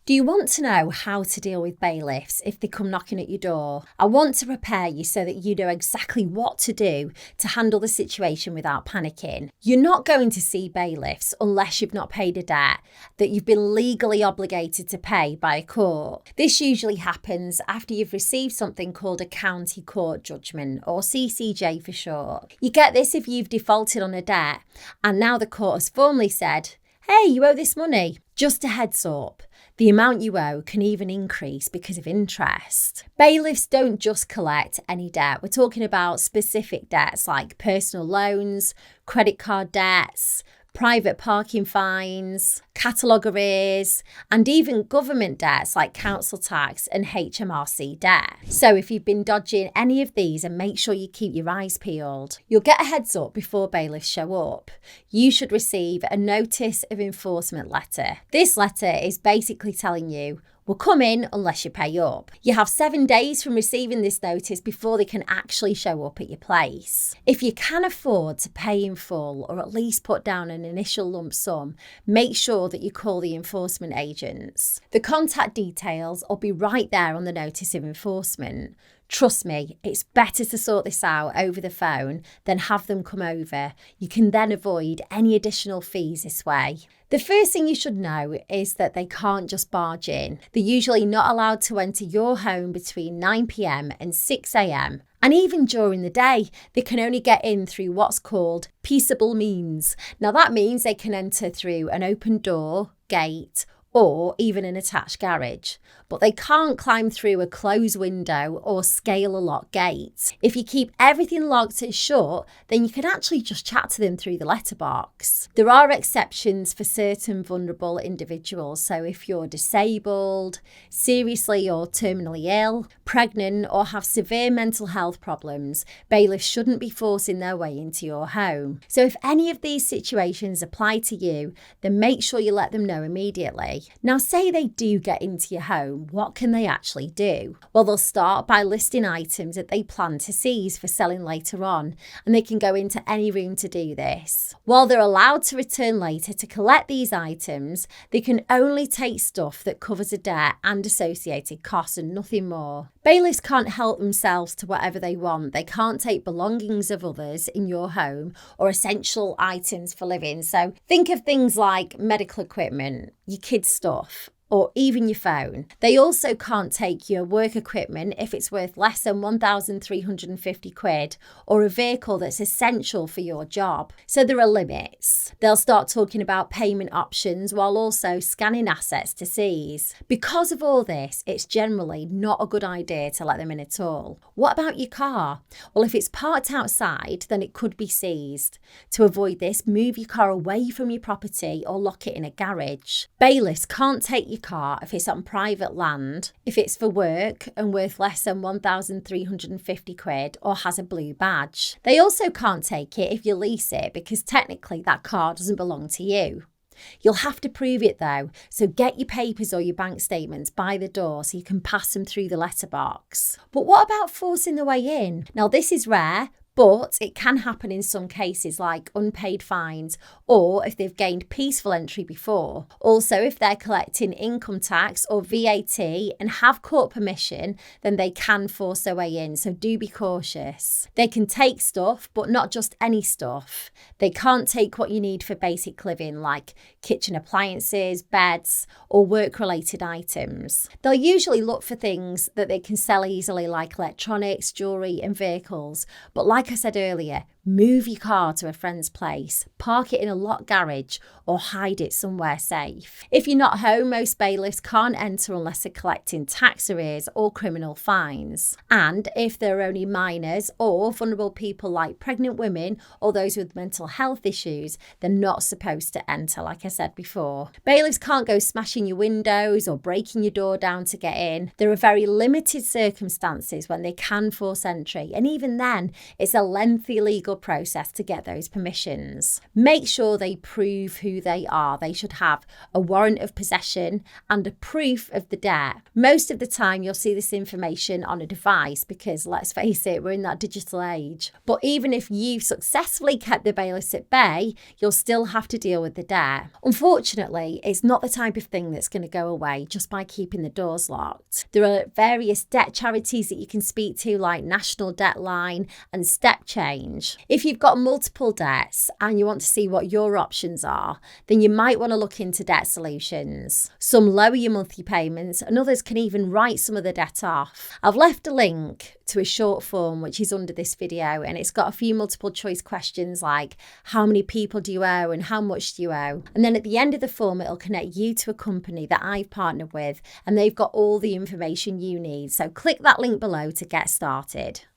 Do you want to know how to deal with bailiffs if they come knocking at your door? I want to prepare you so that you know exactly what to do to handle the situation without panicking. You're not going to see bailiffs unless you've not paid a debt that you've been legally obligated to pay by a court. This usually happens after you've received something called a county court judgment, or CCJ for short. You get this if you've defaulted on a debt and now the court has formally said, "Hey, you owe this money." Just a heads up, the amount you owe can even increase because of interest. Bailiffs don't just collect any debt. We're talking about specific debts like personal loans, credit card debts, private parking fines, catalogue arrears, and even government debts like council tax and HMRC debt. So if you've been dodging any of these, and make sure you keep your eyes peeled, you'll get a heads up before bailiffs show up. You should receive a notice of enforcement letter. This letter is basically telling you, will come in unless you pay up. You have 7 days from receiving this notice before they can actually show up at your place. If you can afford to pay in full or at least put down an initial lump sum, make sure that you call the enforcement agents. The contact details will be right there on the notice of enforcement. Trust me, it's better to sort this out over the phone than have them come over. You can then avoid any additional fees this way. The first thing you should know is that they can't just barge in. They're usually not allowed to enter your home between 9 p.m. and 6 a.m. And even during the day, they can only get in through what's called peaceable means. Now that means they can enter through an open door, gate, or even an attached garage, but they can't climb through a closed window or scale a locked gate. If you keep everything locked and shut, then you can actually just chat to them through the letterbox. There are exceptions for certain vulnerable individuals, so if you're disabled, seriously or terminally ill, pregnant, or have severe mental health problems, bailiffs shouldn't be forcing their way into your home. So if any of these situations apply to you, then make sure you let them know immediately. Now, say they do get into your home, what can they actually do? Well, they'll start by listing items that they plan to seize for selling later on, and they can go into any room to do this. While they're allowed to return later to collect these items, they can only take stuff that covers a debt and associated costs and nothing more. Bailiffs can't help themselves to whatever they want. They can't take belongings of others in your home or essential items for living. So think of things like medical equipment, your kids' stuff, or even your phone. They also can't take your work equipment if it's worth less than 1,350 quid or a vehicle that's essential for your job. So there are limits. They'll start talking about payment options while also scanning assets to seize. Because of all this, it's generally not a good idea to let them in at all. What about your car? Well, if it's parked outside, then it could be seized. To avoid this, move your car away from your property or lock it in a garage. Bailiffs can't take your car if it's on private land, if it's for work and worth less than 1,350 quid or has a blue badge. They also can't take it if you lease it, because technically that car doesn't belong to you. You'll have to prove it though, so get your papers or your bank statements by the door so you can pass them through the letterbox. But what about forcing their way in? Now this is rare, but it can happen in some cases, like unpaid fines, or if they've gained peaceful entry before. Also, if they're collecting income tax or VAT and have court permission, then they can force their way in, so do be cautious. They can take stuff, but not just any stuff. They can't take what you need for basic living, like kitchen appliances, beds, or work-related items. They'll usually look for things that they can sell easily, like electronics, jewellery, and vehicles, but like I said earlier, move your car to a friend's place, park it in a locked garage, or hide it somewhere safe. If you're not home, most bailiffs can't enter unless they're collecting tax arrears or criminal fines. And if there are only minors or vulnerable people like pregnant women or those with mental health issues, they're not supposed to enter, like I said before. Bailiffs can't go smashing your windows or breaking your door down to get in. There are very limited circumstances when they can force entry, and even then, it's a lengthy legal process to get those permissions. Make sure they prove who they are. They should have a warrant of possession and a proof of the debt. Most of the time, you'll see this information on a device because, let's face it, we're in that digital age. But even if you've successfully kept the bailiffs at bay, you'll still have to deal with the debt. Unfortunately, it's not the type of thing that's going to go away just by keeping the doors locked. There are various debt charities that you can speak to, like National Debt Line and Step Change. If you've got multiple debts and you want to see what your options are, then you might want to look into debt solutions. Some lower your monthly payments and others can even write some of the debt off. I've left a link to a short form which is under this video, and it's got a few multiple choice questions like how many people do you owe and how much do you owe, and then at the end of the form it'll connect you to a company that I've partnered with and they've got all the information you need. So click that link below to get started.